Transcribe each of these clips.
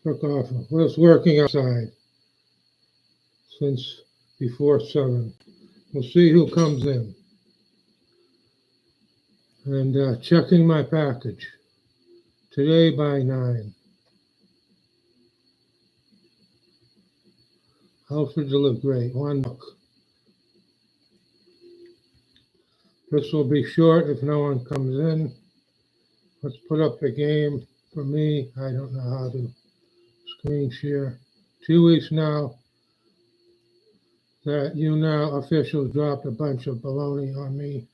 took off. Was working outside since before 7. We'll see who comes in. And checking my package today by 9. Alfred look great. $1. This will be short if no one comes in. Let's put up the game for me. I don't know how to screen share. 2 weeks now that YouNow officials dropped a bunch of baloney on me.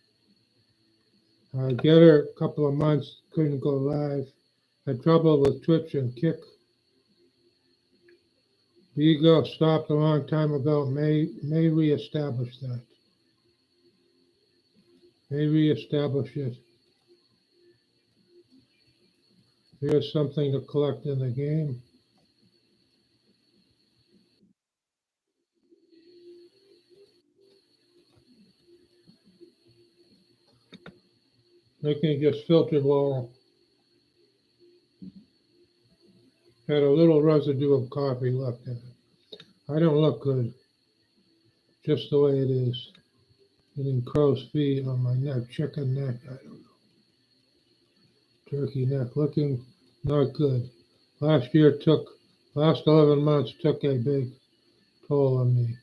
Getter, a couple of months, couldn't go live. Had trouble with Twitch and Kick. Vigo stopped a long time ago. May reestablish that. May reestablish it. Here's something to collect in the game. I can just filtered Laurel. Had a little residue of coffee left in it. I don't look good. Just the way it is. Getting crow's feet on my neck, chicken neck, I don't know. Turkey neck, looking not good. Last 11 months took a big toll on me.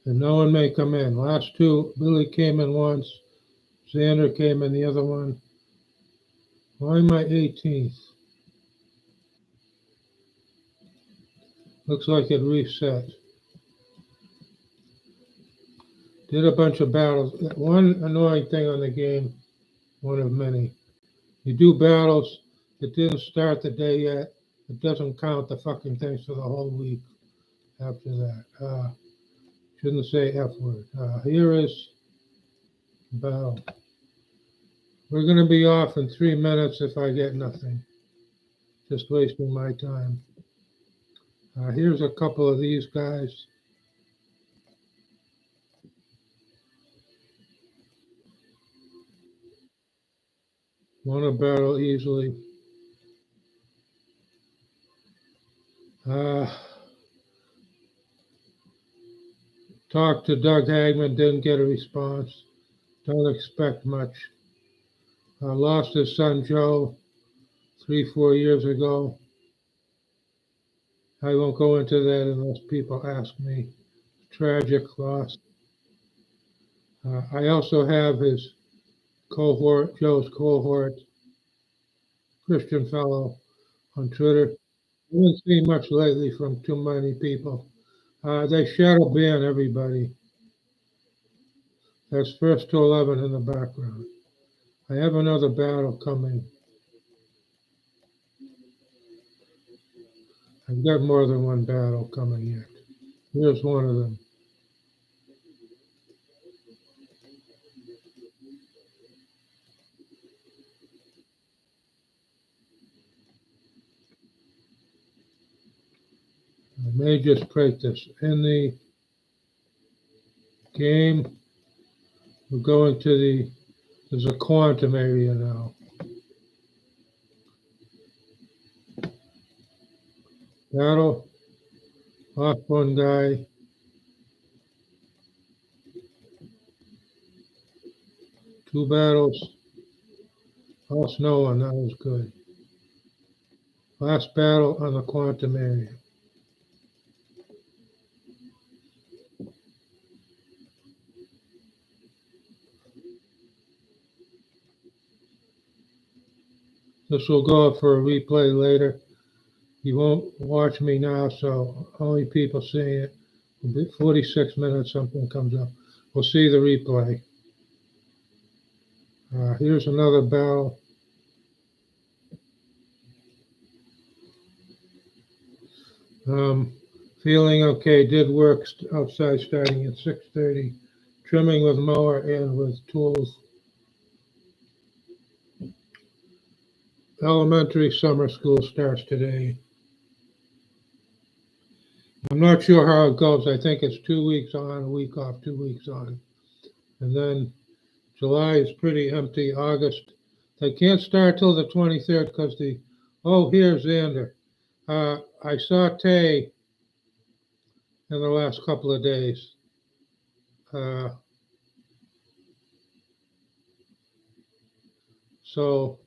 And no one may come in. Last 2, Billy came in once. Xander came in the other one. Why my 18th? Looks like it reset. Did a bunch of battles. One annoying thing on the game, one of many. You do battles, it didn't start the day yet. It doesn't count the fucking things for the whole week after that. Shouldn't say F word. Here is battle. We're going to be off in 3 minutes if I get nothing. Just wasting my time. Here's a couple of these guys. Won a battle easily. Talked to Doug Hagman, didn't get a response. Don't expect much. Lost his son Joe 3-4 years ago. I won't go into that unless people ask me. Tragic loss. I also have his cohort, Joe's cohort, Christian fellow on Twitter. I haven't seen much lately from too many people. They shadow ban everybody. That's first to 11 in the background. I have another battle coming. I've got more than one battle coming yet. Here's one of them. I may just break this. In the game, we're going to there's a quantum area now. Battle, lost one guy. Two battles, lost no one, that was good. Last battle on the quantum area. This will go up for a replay later. You won't watch me now, so only people seeing it. 46 minutes, something comes up. We'll see the replay. Here's another battle. Feeling okay, did work outside starting at 6:30. Trimming with mower and with tools. Elementary summer school starts today. I'm not sure how it goes. I think it's 2 weeks on, a week off, 2 weeks on. And then July is pretty empty. August, they can't start till the 23rd because here's Xander. I saw Tay in the last couple of days. So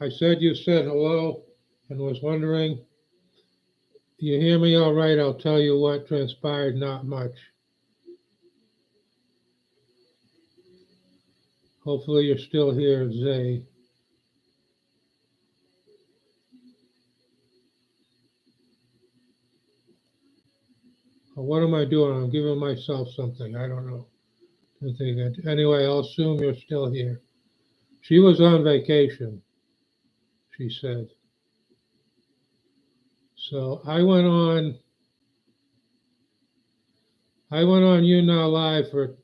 I said you said hello and was wondering, you hear me all right? I'll tell you what transpired, not much. Hopefully you're still here, Zay. What am I doing? I'm giving myself something. I don't know. Anyway, I'll assume you're still here. She was on vacation, she said. So I went on YouNow Live for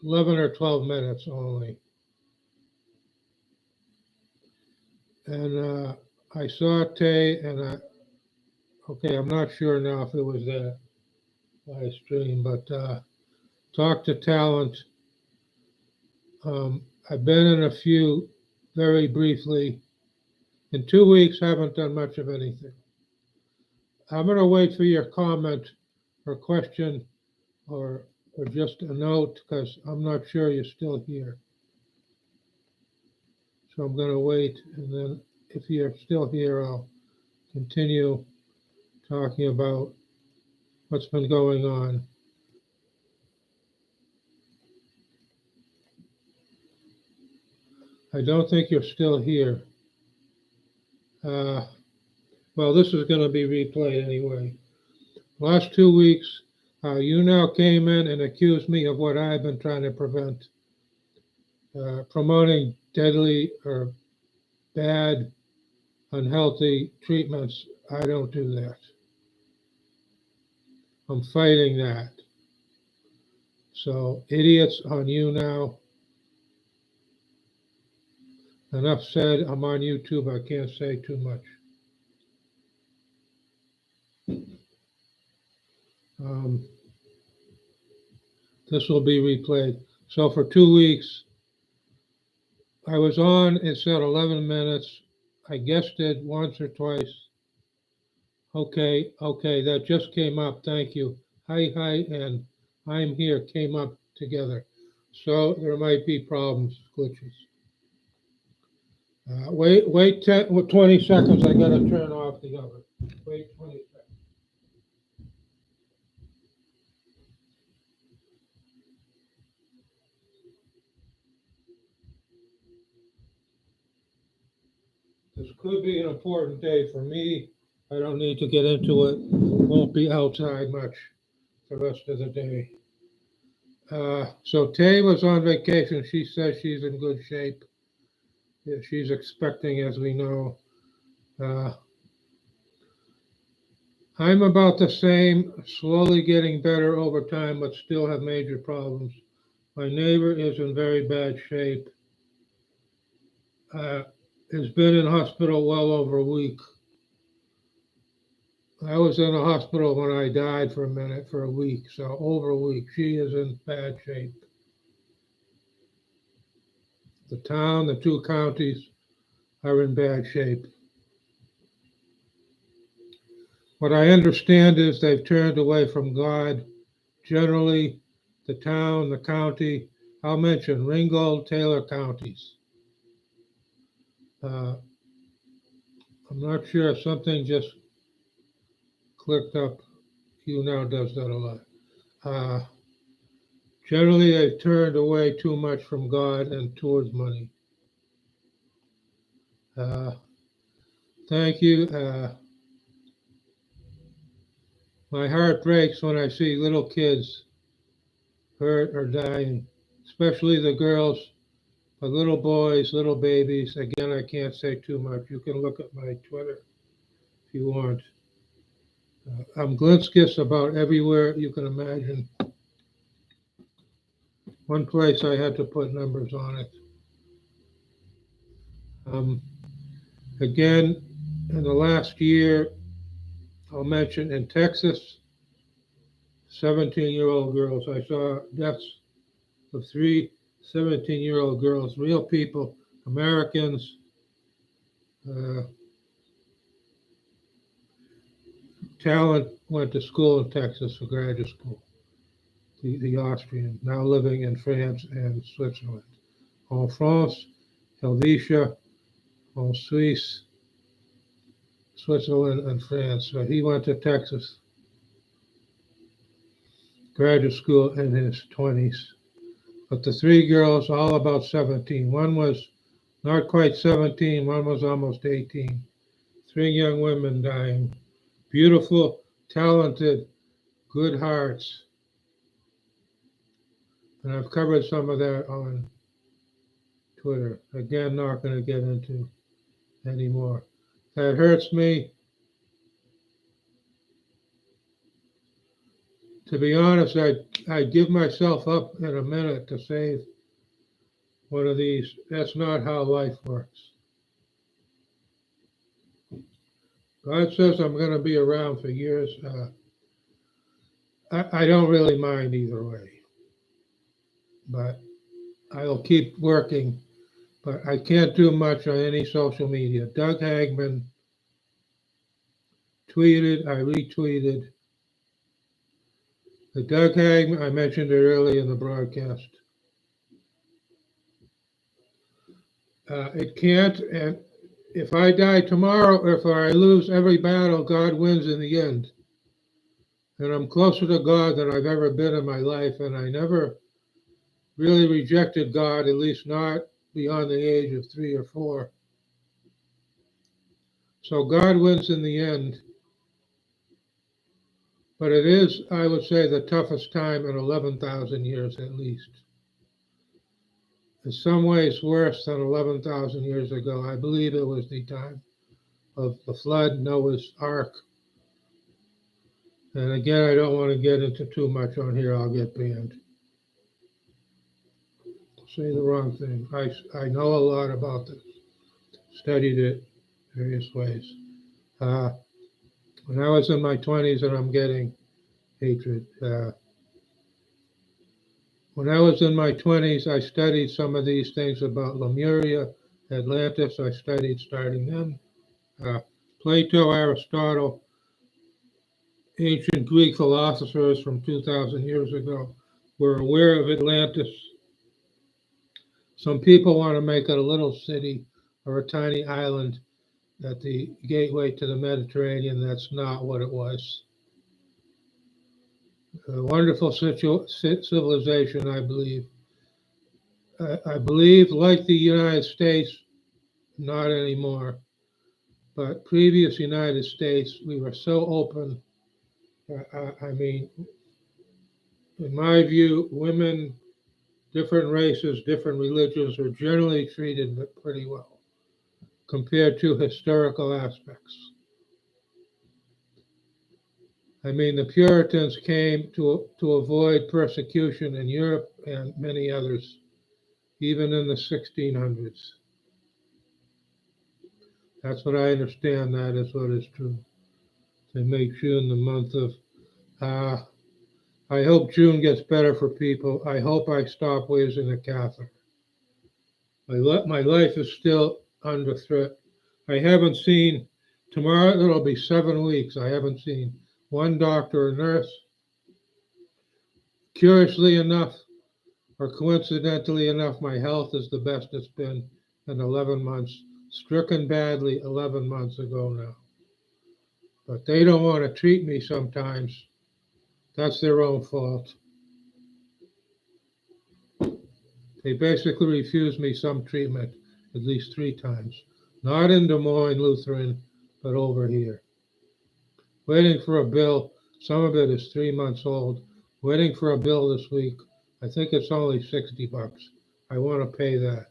11 or 12 minutes only. And I saw Tay, and I'm not sure now if it was that live stream, but talk to talent. I've been in a few very briefly. In 2 weeks, haven't done much of anything. I'm going to wait for your comment or question or just a note because I'm not sure you're still here. So I'm going to wait, and then if you're still here, I'll continue talking about what's been going on. I don't think you're still here. Well, this is going to be replayed anyway. Last 2 weeks, YouNow came in and accused me of what I've been trying to prevent, promoting deadly or bad, unhealthy treatments. I don't do that. I'm fighting that. So, idiots on YouNow. Enough said. I'm on YouTube. I can't say too much. This will be replayed. So for 2 weeks, I was on, it said 11 minutes. I guessed it once or twice. Okay, that just came up. Thank you. Hi, and I'm here came up together. So there might be problems, glitches. Wait 20 seconds. I got to turn off the oven. Wait 20 seconds. This could be an important day for me. I don't need to get into it. Won't be outside much the rest of the day. So Tay was on vacation. She says she's in good shape. Yeah, she's expecting, as we know. I'm about the same, slowly getting better over time, but still have major problems. My neighbor is in very bad shape. Has been in hospital well over a week. I was in a hospital when I died for a week, so over a week. She is in bad shape. The town, the 2 counties are in bad shape. What I understand is they've turned away from God. Generally, the town, the county, I'll mention Ringgold, Taylor counties. I'm not sure if something just clicked up. YouNow does that a lot. Generally, they've turned away too much from God and towards money. Thank you. My heart breaks when I see little kids hurt or dying, especially the girls, the little boys, little babies. Again, I can't say too much. You can look at my Twitter if you want. I'm Glinskis about everywhere you can imagine. One place I had to put numbers on it. Again, in the last year, I'll mention in Texas, 17-year-old girls. I saw deaths of three 17-year-old girls, real people, Americans, uh, talent, went to school in Texas for graduate school. The Austrian, now living in France and Switzerland. En France, Helvetia, en Suisse, Switzerland, and France. So he went to Texas graduate school in his 20s. But the three girls, all about 17. One was not quite 17, one was almost 18. Three young women dying. Beautiful, talented, good hearts. And I've covered some of that on Twitter. Again, not going to get into anymore. That hurts me. To be honest, I'd give myself up in a minute to save one of these. That's not how life works. God says I'm going to be around for years. I don't really mind either way, but I'll keep working. But I can't do much on any social media. Doug Hagman tweeted, I retweeted. The Doug Hagman, I mentioned it earlier in the broadcast. It can't, and if I die tomorrow, or if I lose every battle, God wins in the end. And I'm closer to God than I've ever been in my life, and I never really rejected God, at least not beyond the age of 3 or 4. So God wins in the end. But it is, I would say, the toughest time in 11,000 years at least. In some ways worse than 11,000 years ago. I believe it was the time of the flood, Noah's Ark. And again, I don't want to get into too much on here. I'll get banned. Say the wrong thing. I know a lot about this. Studied it various ways. When I was in my 20s, and I'm getting hatred. When I was in my 20s, I studied some of these things about Lemuria, Atlantis. I studied starting then. Plato, Aristotle, ancient Greek philosophers from 2,000 years ago were aware of Atlantis. Some people want to make it a little city or a tiny island at the gateway to the Mediterranean. That's not what it was. A wonderful civilization, I believe. I believe, like the United States, not anymore, but previous United States, we were so open. I mean, in my view, women, different races, different religions were generally treated pretty well compared to historical aspects. I mean, the Puritans came to avoid persecution in Europe and many others, even in the 1600s. That's what I understand. That is what is true. They make June the month of. I hope June gets better for people. I hope I stop using a catheter. My life is still under threat. I haven't seen. Tomorrow it'll be 7 weeks. I haven't seen one doctor or nurse. Curiously enough, or coincidentally enough, my health is the best it's been in 11 months. Stricken badly 11 months ago now. But they don't want to treat me sometimes. That's their own fault. They basically refused me some treatment at least 3 times. Not in Des Moines Lutheran, but over here. Waiting for a bill. Some of it is 3 months old. Waiting for a bill this week. I think it's only $60. I want to pay that.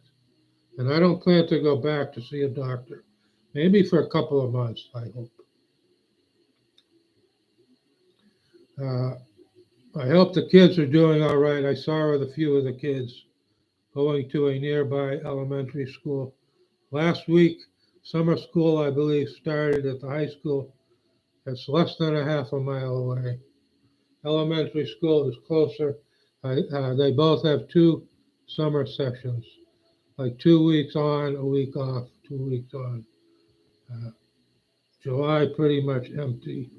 And I don't plan to go back to see a doctor. Maybe for a couple of months, I hope. I hope the kids are doing all right. I saw with a few of the kids going to a nearby elementary school. Last week, summer school, I believe, started at the high school, It's less than a half a mile away. Elementary school is closer. They both have 2 summer sessions, like 2 weeks on, a week off, 2 weeks on. July pretty much empty.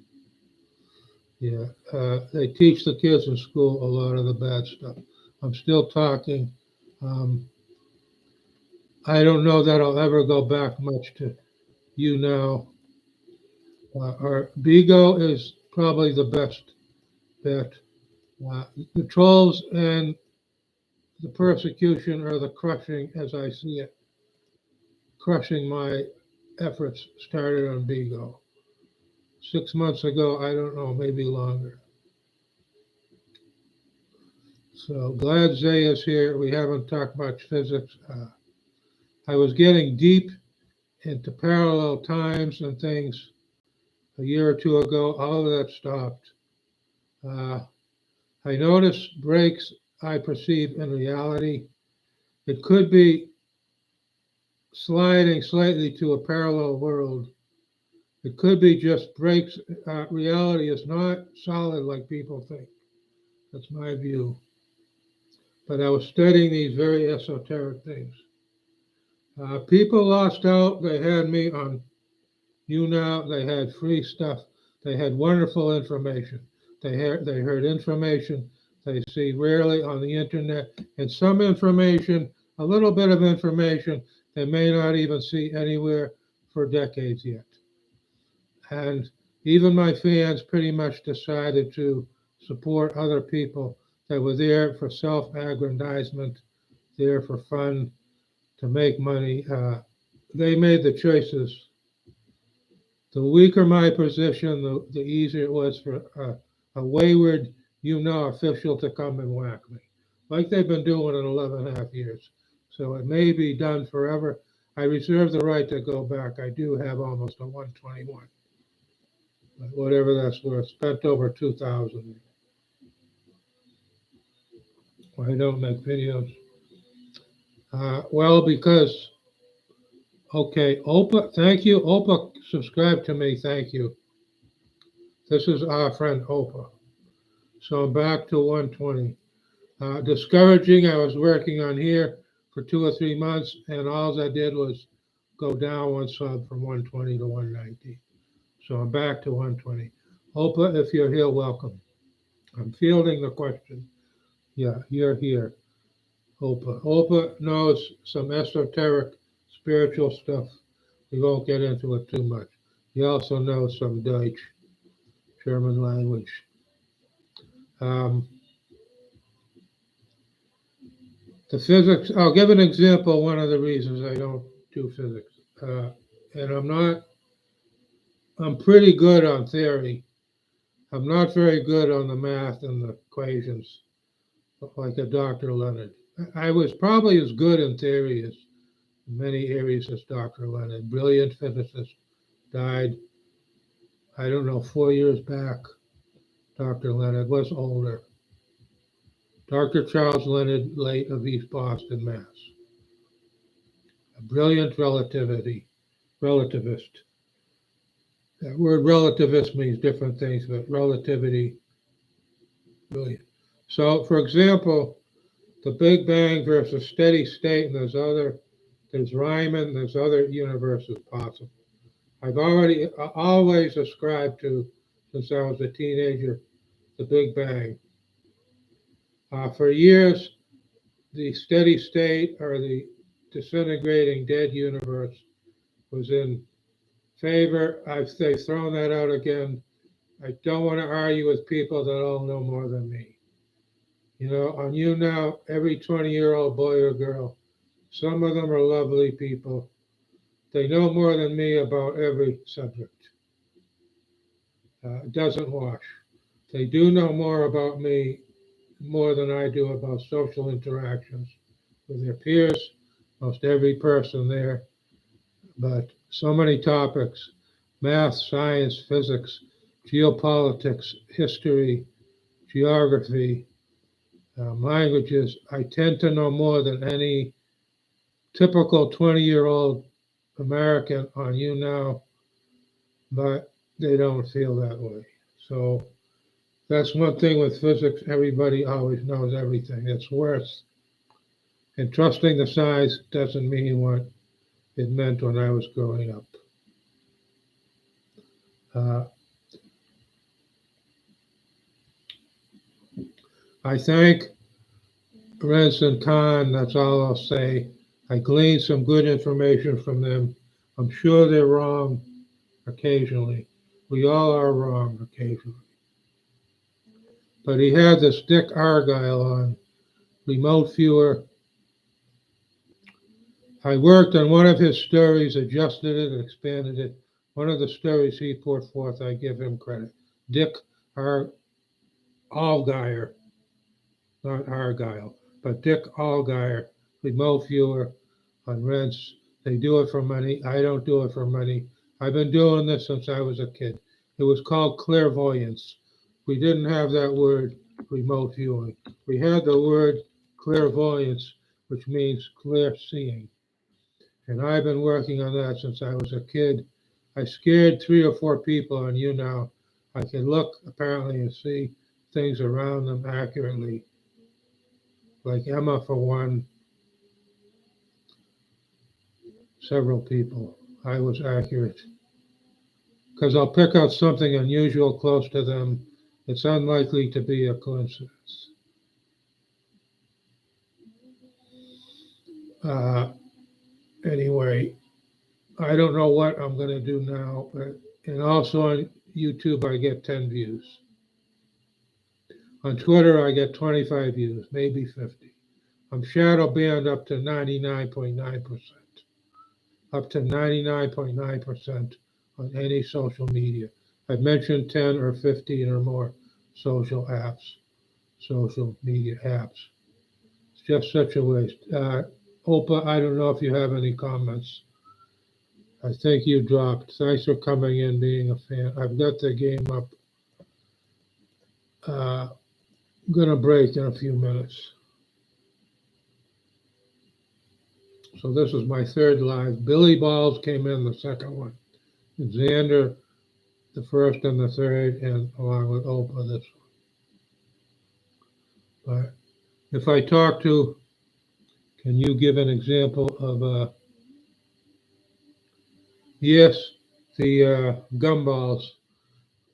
Yeah, they teach the kids in school a lot of the bad stuff. I'm still talking. I don't know that I'll ever go back much to YouNow. Or Bigo is probably the best bet. The trolls and the persecution or the crushing, as I see it, crushing my efforts started on Bigo. 6 months ago, I don't know, maybe longer. So glad Zay is here. We haven't talked much physics. I was getting deep into parallel times and things a year or two ago. All of that stopped. I noticed breaks I perceive in reality. It could be sliding slightly to a parallel world. It could be just breaks. Reality is not solid like people think. That's my view. But I was studying these very esoteric things. People lost out. They had me on YouNow. They had free stuff. They had wonderful information. They heard information they see rarely on the internet, and some information, a little bit of information, they may not even see anywhere for decades yet. And even my fans pretty much decided to support other people that were there for self-aggrandizement, there for fun, to make money. They made the choices. The weaker my position, the easier it was for a wayward, official to come and whack me, like they've been doing in 11 and a half years. So it may be done forever. I reserve the right to go back. I do have almost a 121. But whatever that's worth, spent over 2,000. I don't make videos. Well, because, okay, Opa, thank you. Opa, subscribe to me. Thank you. This is our friend Opa. So I'm back to 120. Discouraging, I was working on here for 2 or 3 months, and all I did was go down 1 sub from 120 to 190. So I'm back to 120. Opa, if you're here, welcome. I'm fielding the question. Yeah, you're here. Opa. Opa knows some esoteric spiritual stuff. We won't get into it too much. He also knows some Deutsch, German language. The physics, I'll give an example. One of the reasons I don't do physics. And I'm pretty good on theory. I'm not very good on the math and the equations, like a Dr. Leonard. I was probably as good in theory as many areas as Dr. Leonard. Brilliant physicist, died, I don't know, 4 years back. Dr. Leonard was older. Dr. Charles Leonard, late, of East Boston, Mass. A brilliant relativist. That word relativist means different things, but relativity, brilliant. So, for example, the Big Bang versus steady state, and there's Riemann, there's other universes possible. I've always ascribed to, since I was a teenager, the Big Bang. For years, the steady state or the disintegrating dead universe was in favor. They've thrown that out again. I don't want to argue with people that all know more than me. On YouNow, every 20-year-old boy or girl, some of them are lovely people. They know more than me about every subject. It doesn't wash. They do know more about me, more than I do about social interactions with their peers, most every person there. But so many topics: math, science, physics, geopolitics, history, geography, languages. I tend to know more than any typical 20-year-old American on YouNow. But they don't feel that way. So that's one thing with physics. Everybody always knows everything. It's worse. And trusting the science doesn't mean what it meant when I was growing up. Uh, I thank Renz and Khan. That's all I'll say. I gleaned some good information from them. I'm sure they're wrong occasionally. We all are wrong occasionally. But he had this Dick Argyle on, remote viewer. I worked on one of his stories, adjusted it, and expanded it. One of the stories he put forth, I give him credit. Dick Allgaier, not Argyle, but Dick Allgaier, remote viewer on Rents. They do it for money. I don't do it for money. I've been doing this since I was a kid. It was called clairvoyance. We didn't have that word remote viewing. We had the word clairvoyance, which means clear seeing. And I've been working on that since I was a kid. I scared 3 or 4 people, and now I can look apparently and see things around them accurately. Like Emma, for one, several people. I was accurate. Because I'll pick out something unusual close to them. It's unlikely to be a coincidence. Anyway, I don't know what I'm going to do now. And also on YouTube, I get 10 views. On Twitter, I get 25 views, maybe 50. I'm shadow banned up to 99.9%. Up to 99.9% on any social media. I've mentioned 10 or 15 or more social media apps. It's just such a waste. Opa, I don't know if you have any comments. I think you dropped. Thanks for coming in, being a fan. I've got the game up. I'm going to break in a few minutes. So this is my third live. Billy Balls came in the second one. And Xander, the first and the third, and along with Opa, this one. But if I talk to, can you give an example of, yes, the gumballs.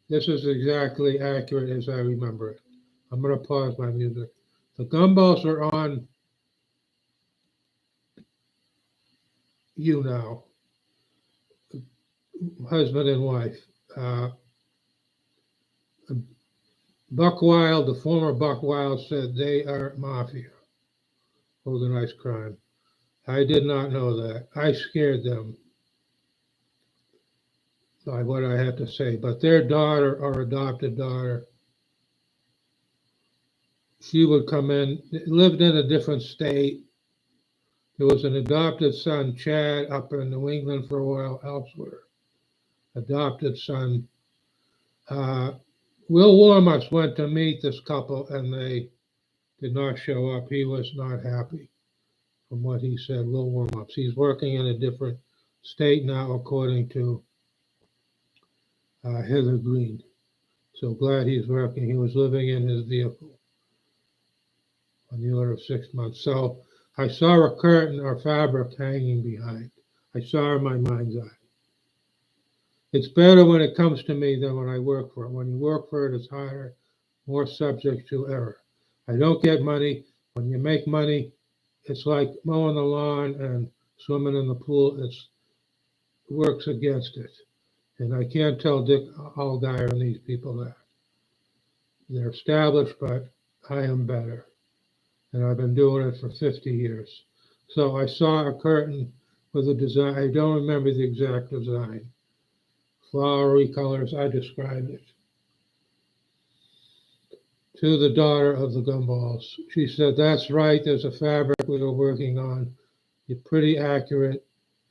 This is exactly accurate as I remember it. I'm going to pause my music. The gumballs are on you now, husband and wife. Buck Wild, the former Buck Wild, said they are mafia, organized crime. I did not know that. I scared them by what I had to say. But their daughter or adopted daughter, she would come in, lived in a different state. There was an adopted son, Chad, up in New England for a while, elsewhere. Adopted son. Will Warmus went to meet this couple and they did not show up. He was not happy from what he said, Will Warmus. He's working in a different state now, according to Heather Green. So glad he's working. He was living in his vehicle on the order of 6 months. So I saw a curtain or fabric hanging behind. I saw in my mind's eye. It's better when it comes to me than when I work for it. When you work for it, it's harder, more subject to error. I don't get money. When you make money, it's like mowing the lawn and swimming in the pool. It works against it. And I can't tell Dick Allgaier and these people that. They're established, but I am better. And I've been doing it for 50 years. So I saw a curtain with a design. I don't remember the exact design. Flowery colors, I described it. To the daughter of the gumballs. She said, that's right, there's a fabric we were working on. You're pretty accurate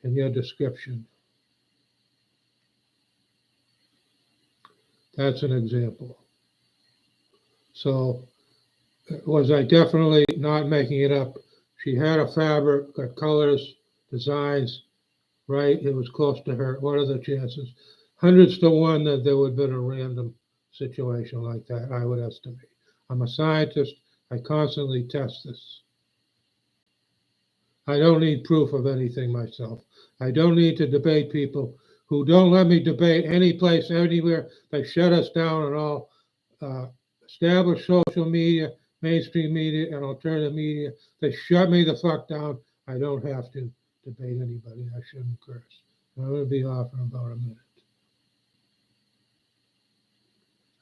in your description. That's an example. So was I definitely not making it up? She had a fabric, got colors, designs, right? It was close to her. What are the chances? hundreds to one that there would have been a random situation like that, I would estimate. I'm a scientist. I constantly test this. I don't need proof of anything myself. I don't need to debate people who don't let me debate any place, anywhere. They shut us down on all uh, established social media, mainstream media, and alternative media. They shut me the fuck down. I don't have to debate anybody. I shouldn't curse. I'm going to be off in about a minute.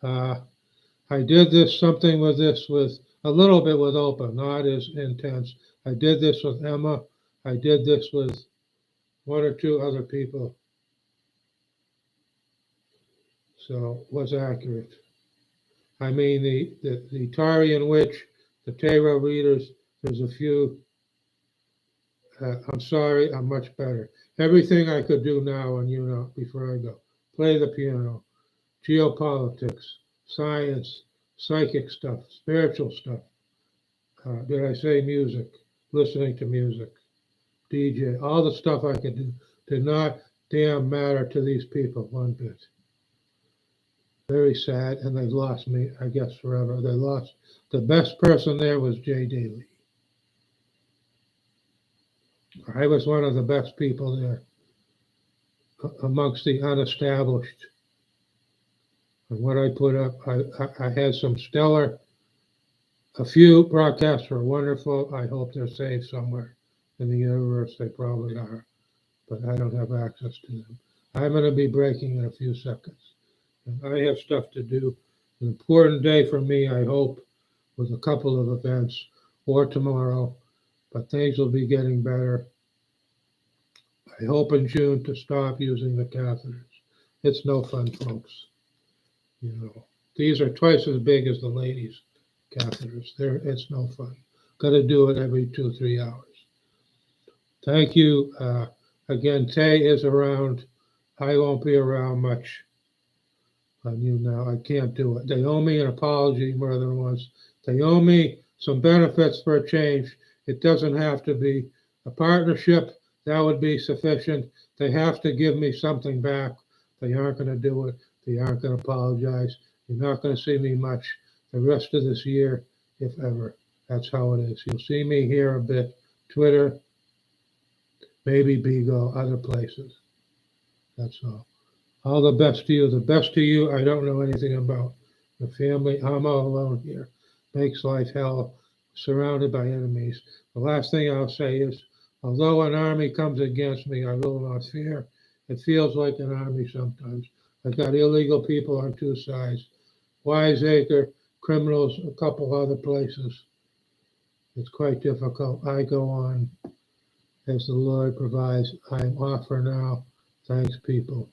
I did something with a little bit with Oprah, not as intense. I did this with Emma. I did this with one or two other people. So was accurate. I mean, the Tarian witch, the tarot readers, there's a few. I'm sorry, I'm much better. Everything I could do now, and before I go, play the piano, geopolitics, science, psychic stuff, spiritual stuff. Did I say music? Listening to music, DJ, all the stuff I could do did not damn matter to these people one bit. Very sad, and they lost me, I guess, forever. They lost. The best person there was Jay Daly. I was one of the best people there amongst the unestablished. And what I put up, I had some stellar, a few broadcasts were wonderful. I hope they're safe somewhere in the universe. They probably are, but I don't have access to them. I'm going to be breaking in a few seconds. And I have stuff to do. An important day for me, I hope, with a couple of events or tomorrow, but things will be getting better. I hope in June to stop using the catheters. It's no fun, folks. These are twice as big as the ladies' catheters. It's no fun. Got to do it every 2-3 hours. Thank you. Again, Tay is around. I won't be around much on you now. I can't do it. They owe me an apology more than once. They owe me some benefits for a change. It doesn't have to be a partnership. That would be sufficient. They have to give me something back. They aren't going to do it. They aren't going to apologize. You're not going to see me much the rest of this year, if ever. That's how it is. You'll see me here a bit. Twitter, maybe Bigo, other places. That's all. All the best to you. The best to you, I don't know anything about. The family, I'm all alone here. Makes life hell, surrounded by enemies. The last thing I'll say is, although an army comes against me, I will not fear. It feels like an army sometimes. I've got illegal people on two sides. Wiseacre, criminals, a couple other places. It's quite difficult. I go on as the Lord provides. I'm off for now. Thanks, people.